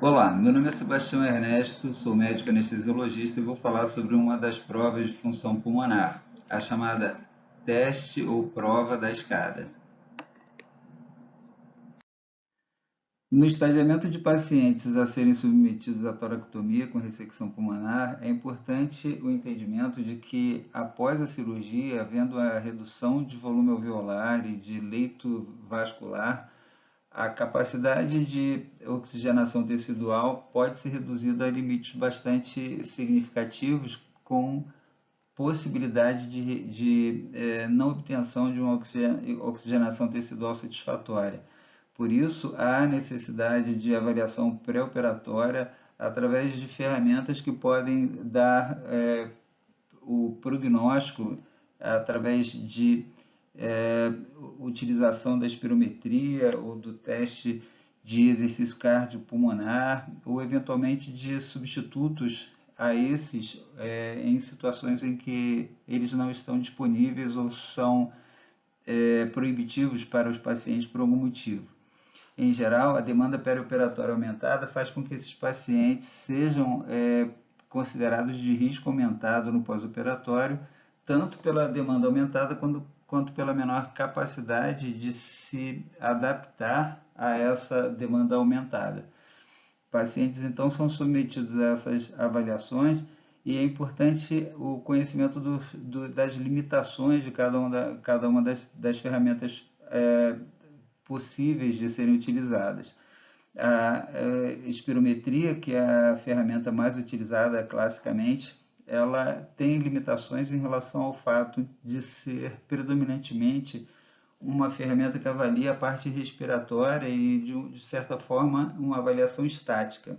Olá, meu nome é Sebastião Ernesto, sou médico anestesiologista e vou falar sobre uma das provas de função pulmonar, a chamada teste ou prova da escada. No estadiamento de pacientes a serem submetidos à toracotomia com ressecção pulmonar, é importante o entendimento de que, após a cirurgia, havendo a redução de volume alveolar e de leito vascular, a capacidade de oxigenação tecidual pode ser reduzida a limites bastante significativos, com possibilidade de não obtenção de uma oxigenação tecidual satisfatória. Por isso, há necessidade de avaliação pré-operatória através de ferramentas que podem dar o prognóstico através de é, utilização da espirometria ou do teste de exercício cardiopulmonar ou eventualmente de substitutos a esses em situações em que eles não estão disponíveis ou são proibitivos para os pacientes por algum motivo. Em geral, a demanda perioperatória aumentada faz com que esses pacientes sejam considerados de risco aumentado no pós-operatório, tanto pela demanda aumentada quanto pela menor capacidade de se adaptar a essa demanda aumentada. Pacientes então são submetidos a essas avaliações e é importante o conhecimento das limitações de cada uma das ferramentas possíveis de serem utilizadas. A espirometria, que é a ferramenta mais utilizada classicamente, ela tem limitações em relação ao fato de ser predominantemente uma ferramenta que avalia a parte respiratória e, de certa forma, uma avaliação estática.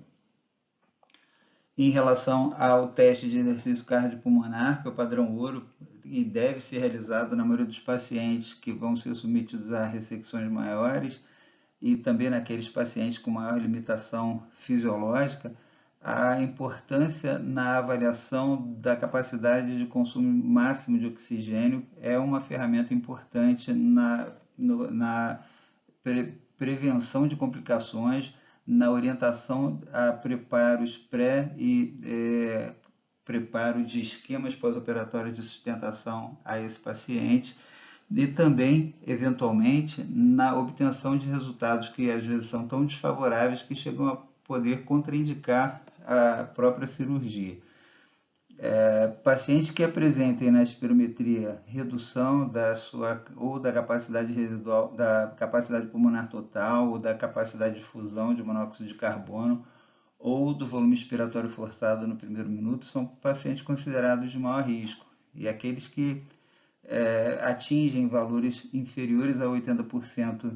Em relação ao teste de exercício cardiopulmonar, que é o padrão ouro e deve ser realizado na maioria dos pacientes que vão ser submetidos a ressecções maiores e também naqueles pacientes com maior limitação fisiológica, a importância na avaliação da capacidade de consumo máximo de oxigênio é uma ferramenta importante na prevenção de complicações, na orientação a preparos pré e preparo de esquemas pós-operatórios de sustentação a esse paciente e também, eventualmente, na obtenção de resultados que às vezes são tão desfavoráveis que chegam a poder contraindicar a própria cirurgia. Pacientes que apresentem na espirometria redução da capacidade residual, da capacidade pulmonar total ou da capacidade de fusão de monóxido de carbono ou do volume expiratório forçado no primeiro minuto são pacientes considerados de maior risco. E aqueles que atingem valores inferiores a 80%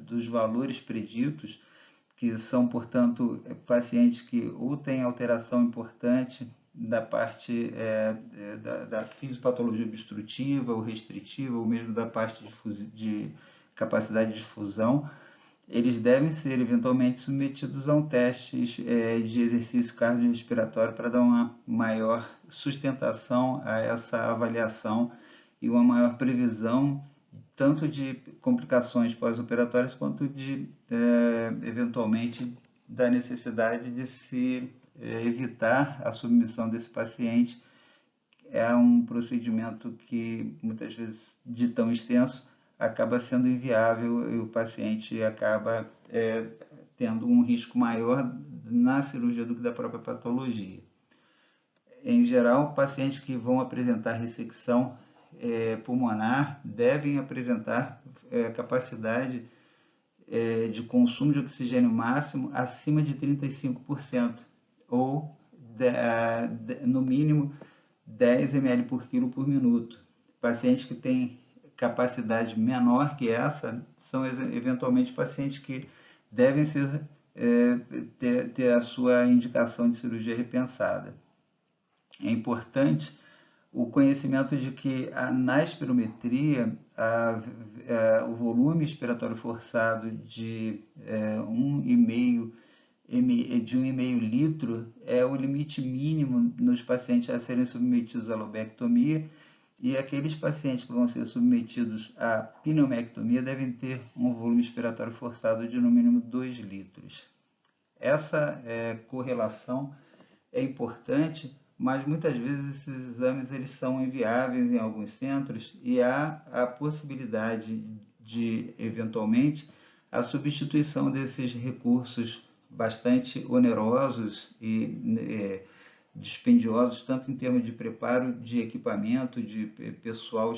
dos valores preditos, que são, portanto, pacientes que ou têm alteração importante da parte da fisiopatologia obstrutiva ou restritiva, ou mesmo da parte de capacidade de fusão, eles devem ser eventualmente submetidos a um teste de exercício cardiorrespiratório para dar uma maior sustentação a essa avaliação e uma maior previsão tanto de complicações pós-operatórias quanto de eventualmente da necessidade de se evitar a submissão desse paciente a um procedimento que muitas vezes de tão extenso acaba sendo inviável e o paciente acaba tendo um risco maior na cirurgia do que da própria patologia. Em geral, pacientes que vão apresentar ressecção pulmonar devem apresentar capacidade de consumo de oxigênio máximo acima de 35%, ou no mínimo 10 ml por quilo por minuto. Pacientes que têm capacidade menor que essa são eventualmente pacientes que devem ter a sua indicação de cirurgia repensada. É importante o conhecimento de que na espirometria o volume expiratório forçado de 1,5 litro é o limite mínimo nos pacientes a serem submetidos à lobectomia, e aqueles pacientes que vão ser submetidos à pneumectomia devem ter um volume expiratório forçado de no mínimo 2 litros. Essa correlação é importante, mas muitas vezes esses exames eles são inviáveis em alguns centros e há a possibilidade de, eventualmente, a substituição desses recursos bastante onerosos e dispendiosos, tanto em termos de preparo de equipamento, de pessoal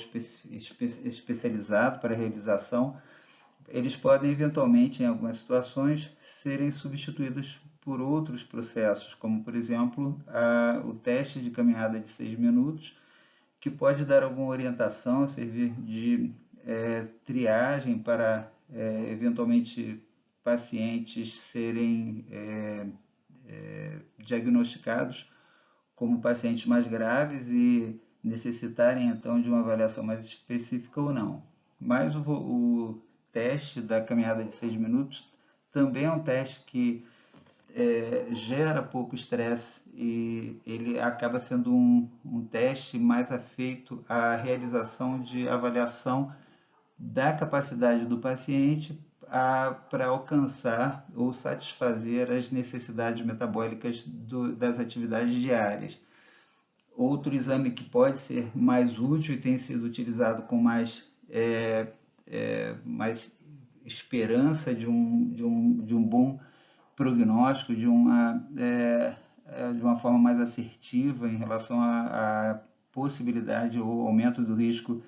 especializado para a realização, eles podem eventualmente, em algumas situações, serem substituídos por outros processos, como por exemplo o teste de caminhada de 6 minutos, que pode dar alguma orientação, servir de triagem para eventualmente pacientes serem diagnosticados como pacientes mais graves e necessitarem então de uma avaliação mais específica ou não. Mas o teste da caminhada de 6 minutos também é um teste que gera pouco estresse e ele acaba sendo um teste mais afeito à realização de avaliação da capacidade do paciente para alcançar ou satisfazer as necessidades metabólicas das atividades diárias. Outro exame que pode ser mais útil e tem sido utilizado com mais esperança de um bom prognóstico, de uma forma mais assertiva em relação à possibilidade ou aumento do risco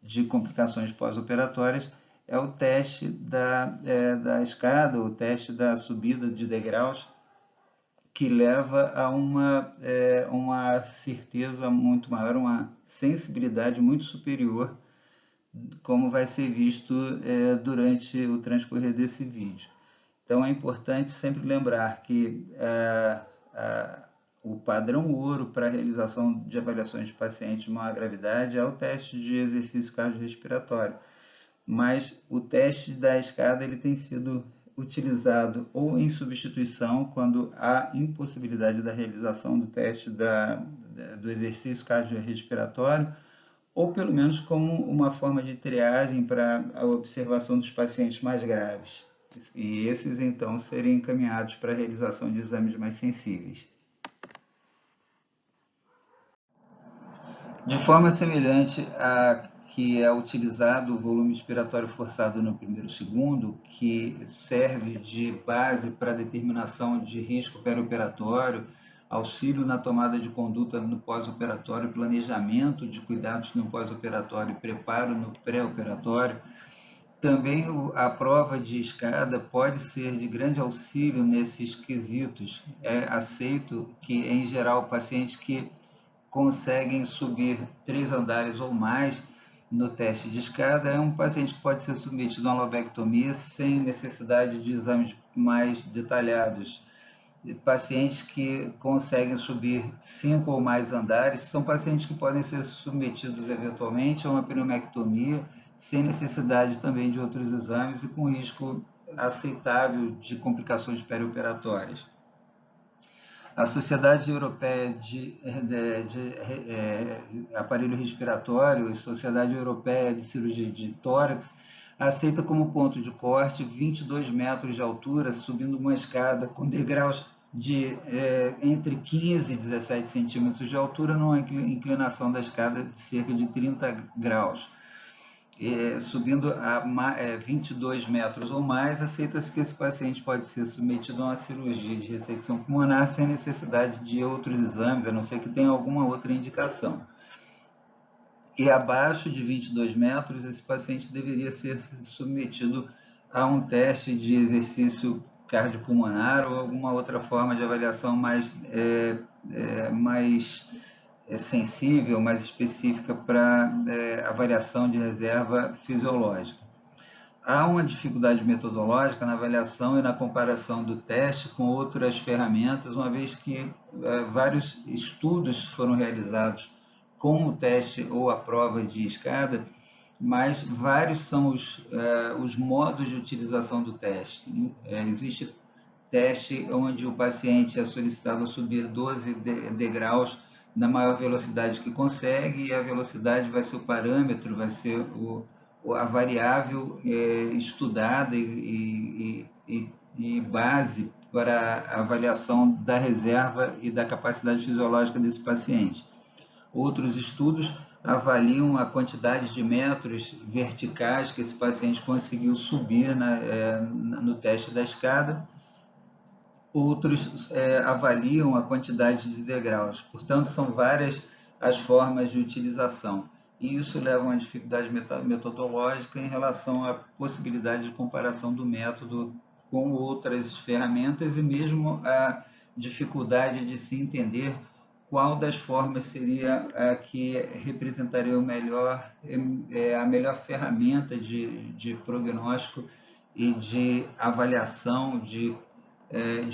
de complicações pós-operatórias, é o teste da escada, o teste da subida de degraus, que leva a uma certeza muito maior, uma sensibilidade muito superior, como vai ser visto durante o transcorrer desse vídeo. Então é importante sempre lembrar que o padrão ouro para a realização de avaliações de pacientes de maior gravidade é o teste de exercício cardiorrespiratório, mas o teste da escada ele tem sido utilizado ou em substituição quando há impossibilidade da realização do teste do exercício cardiorrespiratório, ou pelo menos como uma forma de triagem para a observação dos pacientes mais graves. E esses então serem encaminhados para a realização de exames mais sensíveis. De forma semelhante a que é utilizado o volume expiratório forçado no primeiro segundo, que serve de base para a determinação de risco perioperatório, auxílio na tomada de conduta no pós-operatório, planejamento de cuidados no pós-operatório e preparo no pré-operatório. Também a prova de escada pode ser de grande auxílio nesses quesitos. É aceito que, em geral, pacientes que conseguem subir 3 andares ou mais no teste de escada é um paciente que pode ser submetido a uma lobectomia sem necessidade de exames mais detalhados. Pacientes que conseguem subir 5 ou mais andares são pacientes que podem ser submetidos eventualmente a uma pneumectomia sem necessidade também de outros exames e com risco aceitável de complicações perioperatórias. A Sociedade Europeia de Aparelho Respiratório e Sociedade Europeia de Cirurgia de Tórax aceita como ponto de corte 22 metros de altura, subindo uma escada com degraus de entre 15 e 17 centímetros de altura, numa inclinação da escada de cerca de 30 graus. Subindo a 22 metros ou mais, aceita-se que esse paciente pode ser submetido a uma cirurgia de ressecção pulmonar sem necessidade de outros exames, a não ser que tenha alguma outra indicação. E abaixo de 22 metros, esse paciente deveria ser submetido a um teste de exercício cardiopulmonar ou alguma outra forma de avaliação mais sensível, mais específica para avaliação de reserva fisiológica. Há uma dificuldade metodológica na avaliação e na comparação do teste com outras ferramentas, uma vez que vários estudos foram realizados com o teste ou a prova de escada, mas vários são os modos de utilização do teste. Existe teste onde o paciente é solicitado a subir 12 degraus na maior velocidade que consegue, e a velocidade vai ser o parâmetro, vai ser a variável estudada e base para a avaliação da reserva e da capacidade fisiológica desse paciente. Outros estudos avaliam a quantidade de metros verticais que esse paciente conseguiu subir no teste da escada. Outros avaliam a quantidade de degraus. Portanto, são várias as formas de utilização. E isso leva a uma dificuldade metodológica em relação à possibilidade de comparação do método com outras ferramentas e mesmo a dificuldade de se entender qual das formas seria a que representaria a melhor ferramenta de prognóstico e de avaliação de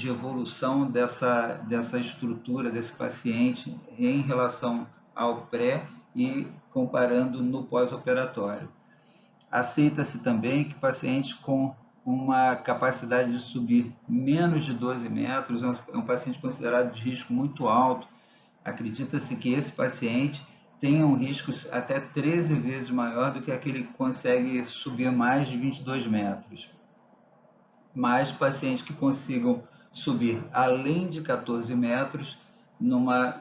evolução dessa estrutura desse paciente em relação ao pré e comparando no pós-operatório. Aceita-se também que pacientes com uma capacidade de subir menos de 12 metros é um paciente considerado de risco muito alto. Acredita-se que esse paciente tenha um risco até 13 vezes maior do que aquele que consegue subir mais de 22 metros. Mas pacientes que consigam subir além de 14 metros, numa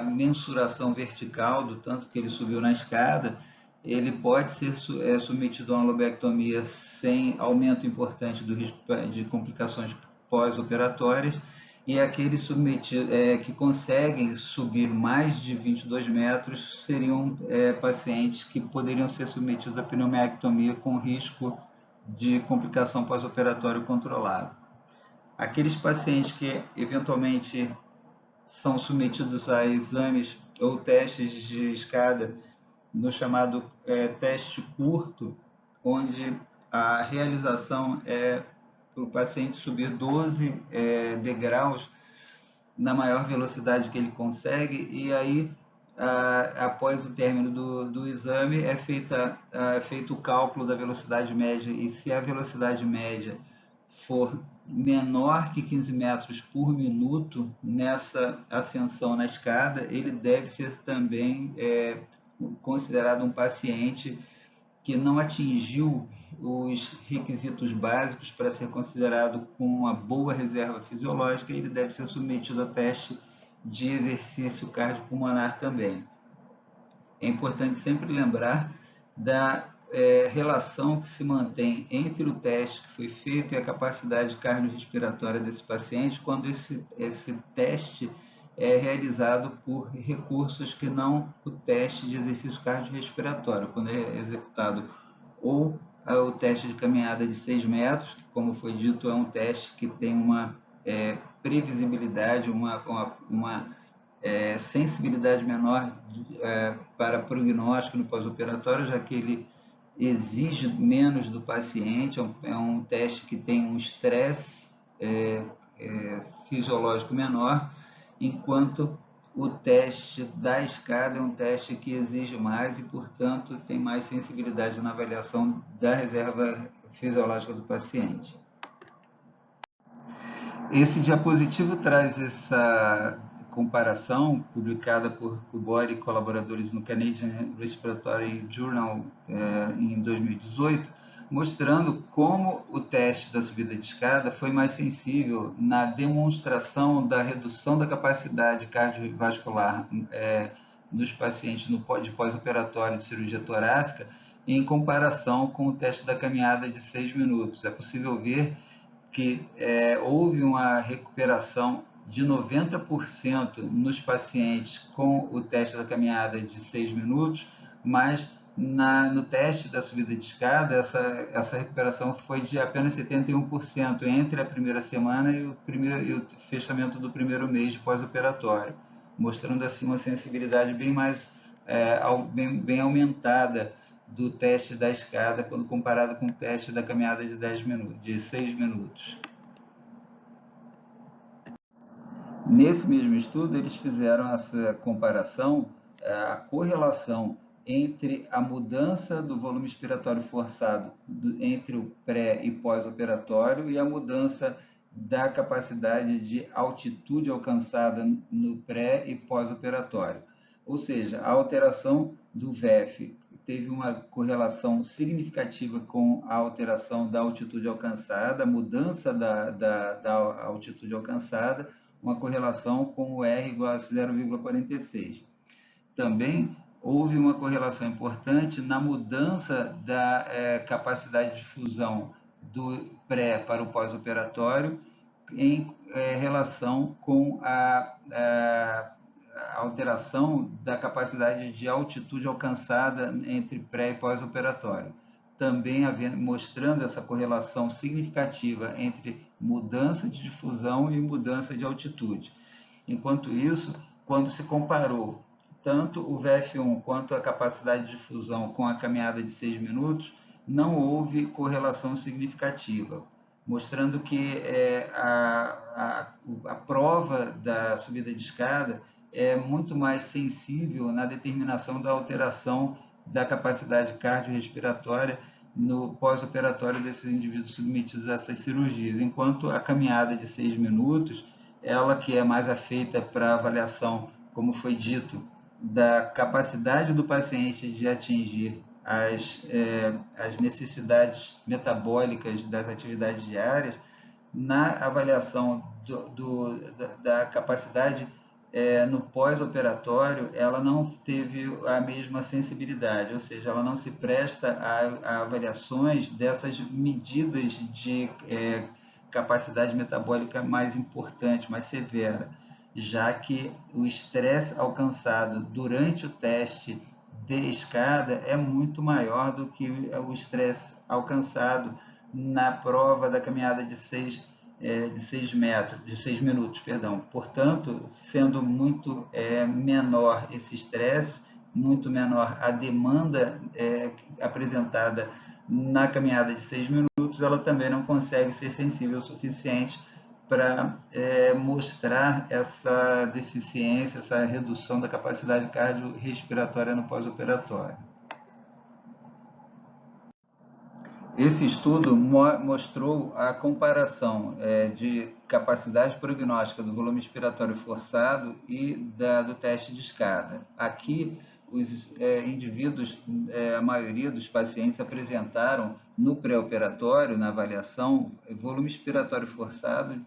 mensuração vertical do tanto que ele subiu na escada, ele pode ser submetido a uma lobectomia sem aumento importante do risco de complicações pós-operatórias, e aqueles que conseguem subir mais de 22 metros seriam pacientes que poderiam ser submetidos a pneumoectomia com risco de complicação pós-operatório controlado. Aqueles pacientes que eventualmente são submetidos a exames ou testes de escada no chamado teste curto, onde a realização é para o paciente subir 12 degraus na maior velocidade que ele consegue, e aí após o término do exame é feito o cálculo da velocidade média, e se a velocidade média for menor que 15 metros por minuto nessa ascensão na escada, ele deve ser também considerado um paciente que não atingiu os requisitos básicos para ser considerado com uma boa reserva fisiológica, e ele deve ser submetido a teste de exercício cardiopulmonar também. É importante sempre lembrar da relação que se mantém entre o teste que foi feito e a capacidade cardiorrespiratória desse paciente quando esse teste é realizado por recursos que não o teste de exercício cardiorrespiratório, quando é executado ou o teste de caminhada de 6 metros, que, como foi dito, é um teste que tem uma previsibilidade, uma sensibilidade menor para prognóstico no pós-operatório, já que ele exige menos do paciente, é um teste que tem um estresse fisiológico menor, enquanto o teste da escada é um teste que exige mais e, portanto, tem mais sensibilidade na avaliação da reserva fisiológica do paciente. Esse diapositivo traz essa comparação publicada por Kubori e colaboradores no Canadian Respiratory Journal em 2018, mostrando como o teste da subida de escada foi mais sensível na demonstração da redução da capacidade cardiovascular nos pacientes de pós-operatório de cirurgia torácica em comparação com o teste da caminhada de 6 minutos. É possível ver que houve uma recuperação de 90% nos pacientes com o teste da caminhada de 6 minutos, mas no teste da subida de escada, essa recuperação foi de apenas 71% entre a primeira semana e o fechamento do primeiro mês de pós-operatório, mostrando assim uma sensibilidade bem aumentada do teste da escada quando comparado com o teste da caminhada de 6 minutos. Nesse mesmo estudo, eles fizeram essa comparação, a correlação entre a mudança do volume expiratório forçado entre o pré e pós-operatório e a mudança da capacidade de altitude alcançada no pré e pós-operatório. Ou seja, a alteração do VEF teve uma correlação significativa com a alteração da altitude alcançada, a mudança da altitude alcançada, uma correlação com o R igual a 0,46. Também houve uma correlação importante na mudança da capacidade de fusão do pré para o pós-operatório em relação com a alteração da capacidade de altitude alcançada entre pré e pós-operatório. Também mostrando essa correlação significativa entre mudança de difusão e mudança de altitude. Enquanto isso, quando se comparou tanto o VF1 quanto a capacidade de difusão com a caminhada de 6 minutos, não houve correlação significativa, mostrando que a prova da subida de escada é muito mais sensível na determinação da alteração da capacidade cardiorrespiratória no pós-operatório desses indivíduos submetidos a essas cirurgias, enquanto a caminhada de 6 minutos, ela que é mais afeita para avaliação, como foi dito, da capacidade do paciente de atingir as necessidades metabólicas das atividades diárias, na avaliação da capacidade no pós-operatório, ela não teve a mesma sensibilidade, ou seja, ela não se presta a avaliações dessas medidas de capacidade metabólica mais importante, mais severa, já que o estresse alcançado durante o teste de escada é muito maior do que o estresse alcançado na prova da caminhada de 6 minutos, perdão. Portanto, sendo muito menor esse estresse, muito menor a demanda apresentada na caminhada de 6 minutos, ela também não consegue ser sensível o suficiente para mostrar essa deficiência, essa redução da capacidade cardiorrespiratória no pós-operatório. Esse estudo mostrou a comparação de capacidade prognóstica do volume expiratório forçado e do teste de escada. Aqui, os indivíduos, a maioria dos pacientes apresentaram no pré-operatório, na avaliação, volume expiratório forçado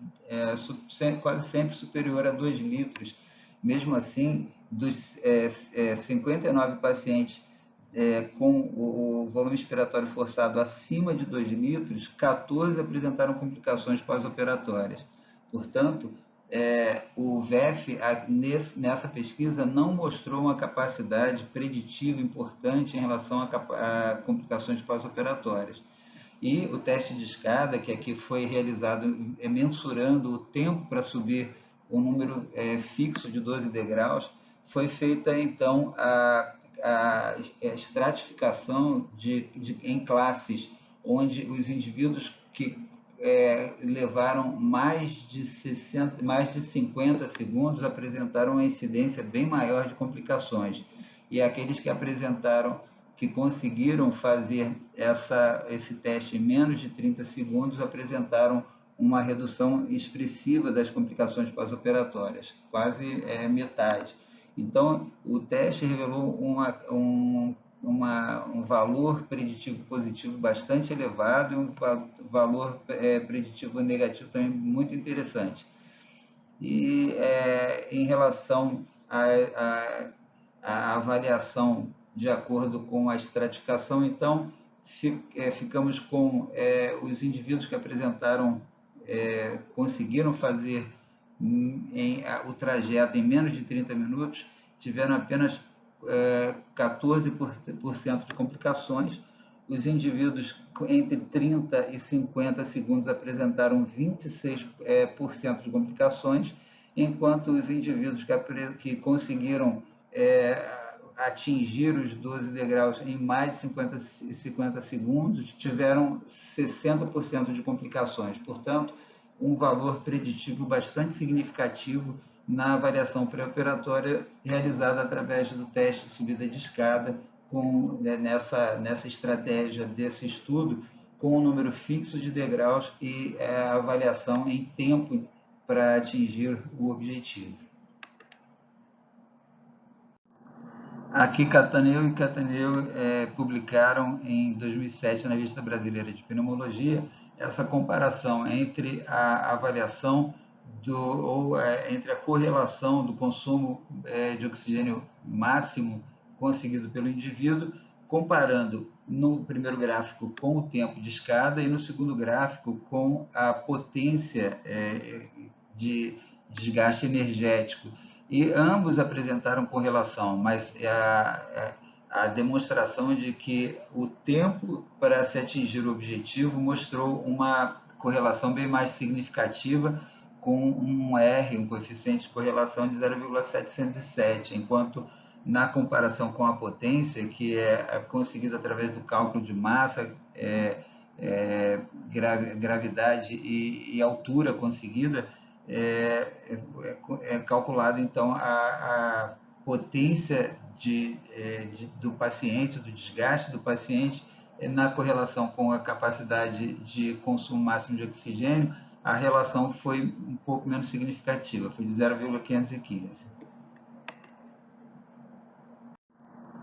quase sempre superior a 2 litros. Mesmo assim, dos 59 pacientes com o volume expiratório forçado acima de 2 litros, 14 apresentaram complicações pós-operatórias. Portanto, o VEF, nessa pesquisa, não mostrou uma capacidade preditiva importante em relação a complicações pós-operatórias. E o teste de escada, que aqui foi realizado mensurando o tempo para subir o número fixo de 12 degraus, foi feita, então, a estratificação em classes, onde os indivíduos que levaram mais de 50 segundos apresentaram uma incidência bem maior de complicações. E aqueles que conseguiram fazer esse teste em menos de 30 segundos apresentaram uma redução expressiva das complicações pós-operatórias, quase metade. Então, o teste revelou um valor preditivo positivo bastante elevado e um valor preditivo negativo também muito interessante. E em relação à avaliação de acordo com a estratificação, então, ficamos com os indivíduos que conseguiram fazer o trajeto em menos de 30 minutos, tiveram apenas 14% de complicações. Os indivíduos entre 30 e 50 segundos apresentaram 26% de complicações, enquanto os indivíduos que conseguiram atingir os 12 degraus em mais de 50 segundos tiveram 60% de complicações. Portanto, um valor preditivo bastante significativo na avaliação pré-operatória realizada através do teste de subida de escada, nessa estratégia desse estudo, com um número fixo de degraus e a avaliação em tempo para atingir o objetivo. Aqui, Cataneu e Cataneu publicaram em 2007 na Revista Brasileira de Pneumologia essa comparação entre a avaliação entre a correlação do consumo de oxigênio máximo conseguido pelo indivíduo, comparando no primeiro gráfico com o tempo de escada e no segundo gráfico com a potência de desgaste energético. E ambos apresentaram correlação, mas a demonstração de que o tempo para se atingir o objetivo mostrou uma correlação bem mais significativa, com um R, um coeficiente de correlação de 0,707, enquanto na comparação com a potência, que é conseguida através do cálculo de massa, gravidade e altura conseguida, é calculado então a potência do paciente, do desgaste do paciente, na correlação com a capacidade de consumo máximo de oxigênio. A relação foi um pouco menos significativa, foi de 0,515.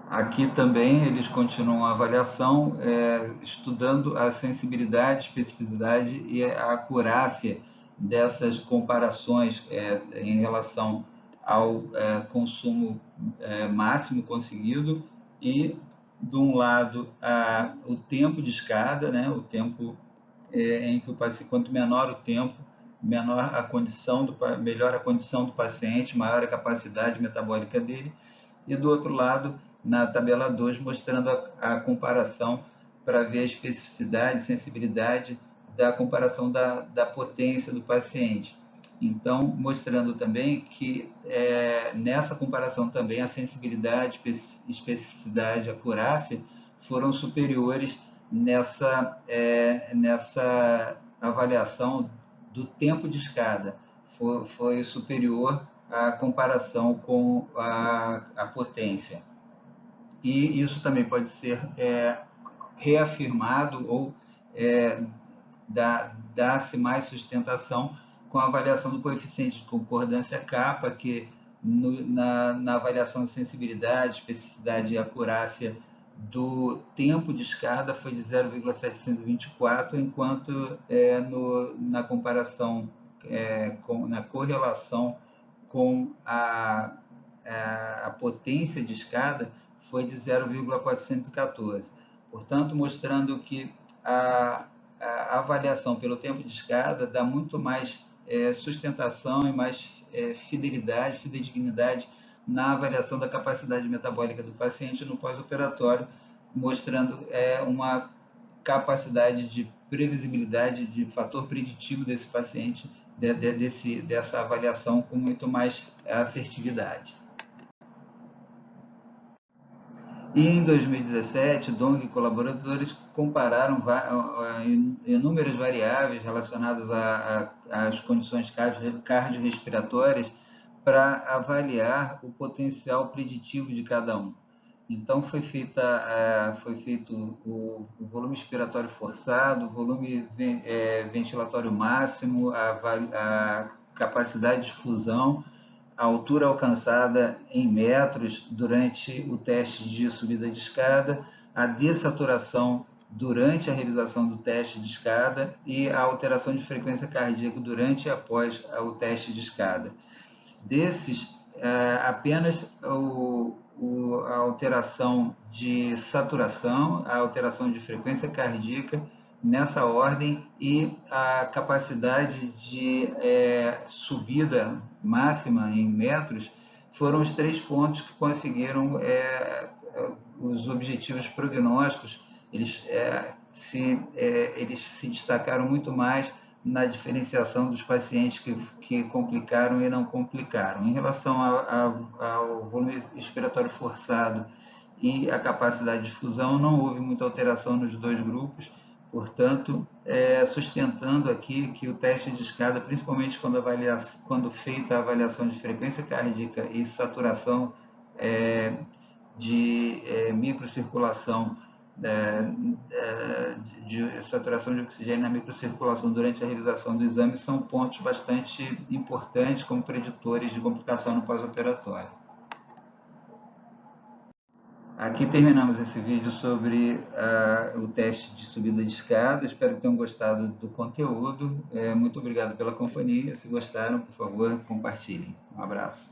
Aqui também eles continuam a avaliação, estudando a sensibilidade, especificidade e a acurácia dessas comparações em relação ao consumo máximo conseguido e, de um lado, o tempo de escada, né, o tempo em que o paciente, quanto menor o tempo, menor a condição melhor a condição do paciente, maior a capacidade metabólica dele, e do outro lado, na tabela 2, mostrando a comparação para ver a especificidade, sensibilidade da comparação da potência do paciente. Então, mostrando também que nessa comparação também a sensibilidade, especificidade, acurácia foram superiores nessa avaliação do tempo de escada. Foi superior à comparação com a potência. E isso também pode ser reafirmado ou dar-se mais sustentação com a avaliação do coeficiente de concordância kappa, que na avaliação de sensibilidade, especificidade e acurácia do tempo de escada foi de 0,724, enquanto na comparação, na correlação com a potência de escada foi de 0,414. Portanto, mostrando que a avaliação pelo tempo de escada dá muito mais sustentação e mais fidedignidade na avaliação da capacidade metabólica do paciente no pós-operatório, mostrando uma capacidade de previsibilidade, de fator preditivo desse paciente, dessa avaliação com muito mais assertividade. E em 2017, Dong e colaboradores compararam inúmeras variáveis relacionadas às condições cardiorrespiratórias para avaliar o potencial preditivo de cada um. Então foi feito o volume expiratório forçado, o volume ventilatório máximo, a capacidade de fusão, a altura alcançada em metros durante o teste de subida de escada, a dessaturação durante a realização do teste de escada e a alteração de frequência cardíaca durante e após o teste de escada. Desses, apenas a alteração de saturação, a alteração de frequência cardíaca nessa ordem e a capacidade de subida máxima em metros foram os 3 pontos que conseguiram os objetivos prognósticos. Eles se destacaram muito mais na diferenciação dos pacientes que complicaram e não complicaram. Em relação ao volume expiratório forçado e a capacidade de fusão, não houve muita alteração nos dois grupos, portanto, sustentando aqui que o teste de escada, principalmente quando feita a avaliação de frequência cardíaca e saturação de microcirculação, de saturação de oxigênio na microcirculação durante a realização do exame, são pontos bastante importantes como preditores de complicação no pós-operatório. Aqui terminamos esse vídeo sobre o teste de subida de escada. Espero que tenham gostado do conteúdo. Muito obrigado pela companhia. Se gostaram, por favor, compartilhem. Um abraço.